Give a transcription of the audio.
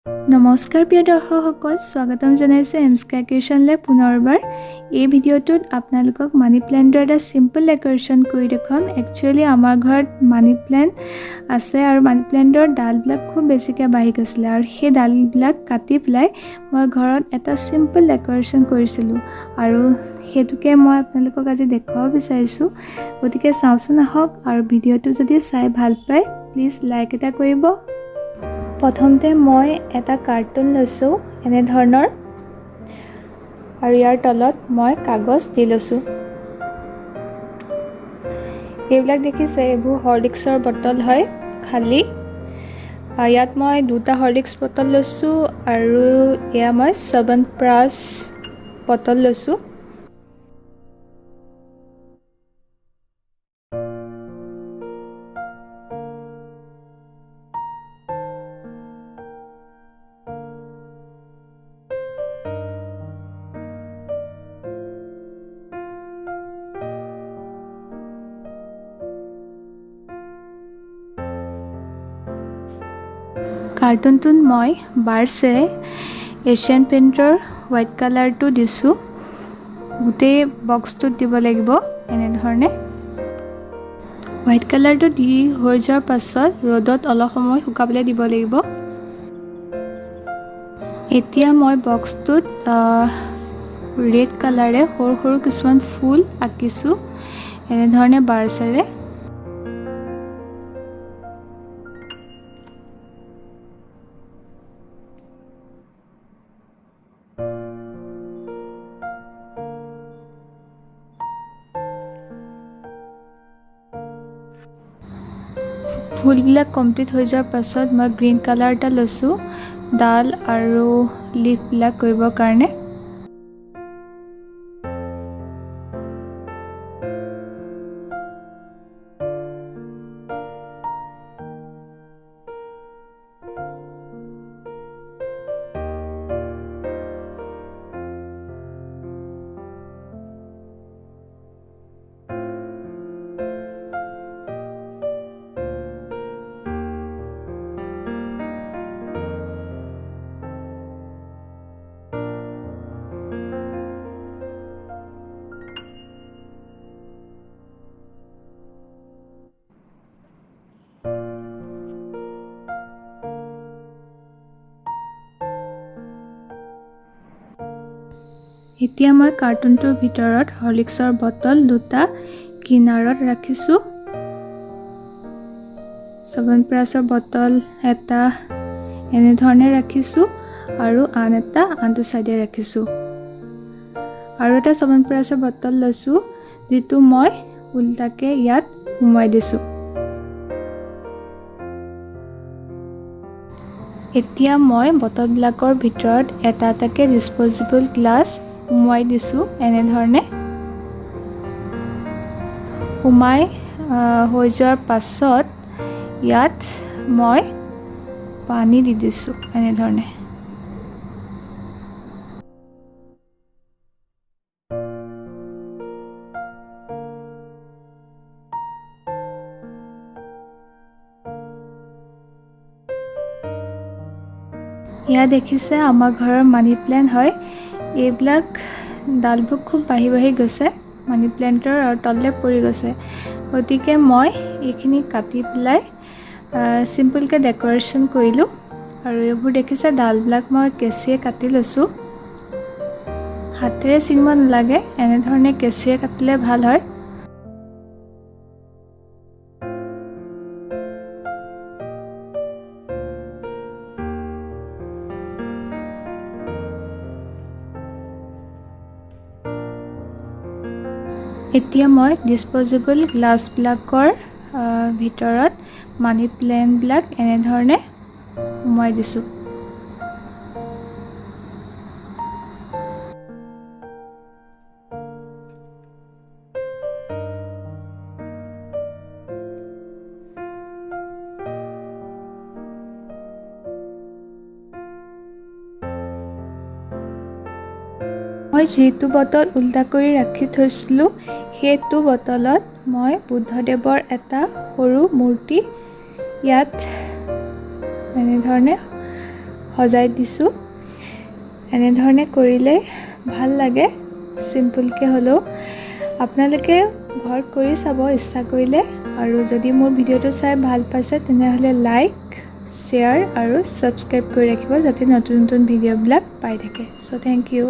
নমস্কাৰ প্ৰিয় দৰ্শকসকল, স্বাগতম জনাইছোঁ এমস্কাই ক্ৰিয়েশ্যনলৈ পুনৰবাৰ। এই ভিডিঅ'টোত আপোনালোকক মানি প্লেণ্টৰ এটা চিম্পল ডেকৰেশ্যন কৰি দেখুৱাম। একচুৱেলি আমাৰ ঘৰত মানি প্লেণ্ট আছে আৰু মানি প্লেণ্টৰ ডালবিলাক খুব বেছিকৈ বাঢ়ি গৈছিলে আৰু সেই ডালবিলাক কাটি পেলাই মই ঘৰত এটা চিম্পল ডেকৰেশ্যন কৰিছিলোঁ আৰু সেইটোকে মই আপোনালোকক আজি দেখুৱাব বিচাৰিছোঁ। গতিকে চাওঁচোন আহক, আৰু ভিডিঅ'টো যদি চাই ভাল পায় প্লিজ লাইক এটা কৰিব। প্ৰথমতে মই এটা কাৰ্টুন লৈছোঁ এনেধৰণৰ, আৰু ইয়াৰ তলত মই কাগজ দি লৈছোঁ। এইবিলাক দেখিছে, এইবোৰ হৰলিক্সৰ বটল হয় খালী। ইয়াত মই দুটা হৰলিক্স বটল লৈছোঁ আৰু এয়া মই চ্যৱনপ্ৰাচ বটল লৈছোঁ। কাৰ্টুনটোত মই বাৰ্চেৰে এছিয়ান পেইণ্টৰ হোৱাইট কালাৰটো দিছোঁ। গোটেই বক্সটোত দিব লাগিব এনেধৰণে। হোৱাইট কালাৰটো দি হৈ যোৱাৰ পাছত ৰ'দত অলপ সময় শুকাবলৈ দিব লাগিব। এতিয়া মই বক্সটোত ৰেড কালাৰে সৰু সৰু কিছুমান ফুল আঁকিছোঁ এনেধৰণে বাৰ্চেৰে। ফুলবিলাক কমপ্লিট হৈ যোৱাৰ পাছত মই গ্ৰীণ কালাৰ এটা লৈছোঁ ডাল আৰু লিফবিলাক কৰিবৰ কাৰণে। এতিয়া মই কাৰ্টুনটোৰ ভিতৰত হৰলিক্সৰ বটল দুটা কিনাৰত ৰাখিছোঁ। চ্যৱনপ্ৰাচৰ বটল এটা এনেধৰণে ৰাখিছোঁ আৰু আন এটা আনটো চাইডে ৰাখিছোঁ। আৰু এটা চ্যৱনপ্ৰাচৰ বটল লৈছোঁ যিটো মই উল্টাকৈ ইয়াত সোমোৱাই দিছোঁ। এতিয়া মই বটলবিলাকৰ ভিতৰত এটা এটাকৈ ডিছপ'জিবল গ্লাছ সোমোৱাই দিছোঁ এনেধৰণে। সোমাই হৈ যোৱাৰ পাছত ইয়াত মই পানী দি দিছোঁ এনেধৰণে। এয়া দেখিছে আমাৰ ঘৰৰ মানি প্লেণ্ট হয়। এইবিলাক ডালবোৰ খুব বাঢ়ি বাঢ়ি গৈছে মানি প্লেণ্টৰ আৰু তললৈ পৰি গৈছে। গতিকে মই এইখিনি কাটি পেলাই চিম্পলকৈ ডেকৰেশ্যন কৰিলোঁ। আৰু এইবোৰ দেখিছে ডালবিলাক মই কেঁচিৰে কাটি লৈছোঁ। হাতেৰে ছিঙিব নালাগে, এনেধৰণে কেঁচিৰে কাটিলে ভাল হয়। এতিয়া মই ডিছপ'জিবল গ্লাছবিলাকৰ ভিতৰত মানি প্লেণ্টবিলাক এনেধৰণে সোমোৱাই দিছোঁ। মই যিটো বটল উল্টা কৰি ৰাখি থৈছিলোঁ সেইটো বটলত মই বুদ্ধদেৱৰ এটা সৰু মূৰ্তি ইয়াত এনেধৰণে সজাই দিছোঁ। এনেধৰণে কৰিলে ভাল লাগে, চিম্পলকৈ হ'লেও। আপোনালোকে ঘৰত কৰি চাব ইচ্ছা কৰিলে, আৰু যদি মোৰ ভিডিঅ'টো চাই ভাল পাইছে তেনেহ'লে লাইক, শ্বেয়াৰ আৰু ছাবস্ক্ৰাইব কৰি ৰাখিব, যাতে নতুন নতুন ভিডিঅ'বিলাক পাই থাকে। চ' থেংক ইউ।